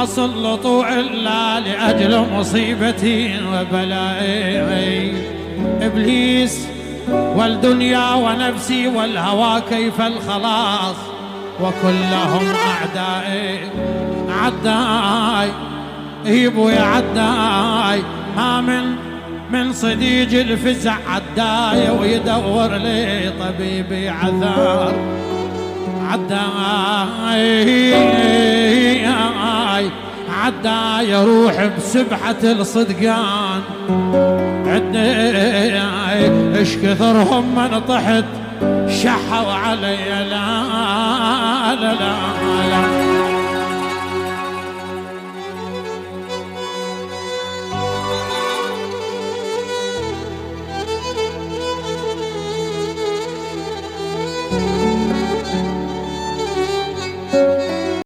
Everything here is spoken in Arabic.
ما سلطوا إلا لأجل مصيبتي وبلائي. إبليس والدنيا ونفسي والهوى كيف الخلاص وكلهم أعدائي. عداي هيبوا يا عداي ما من صديج الفزع عداي ويدور لي طبيبي عذار. عداي روح بسبحة الصدقان عداي ايش كثرهم من طحت شحوا علي. لا لا لا, لا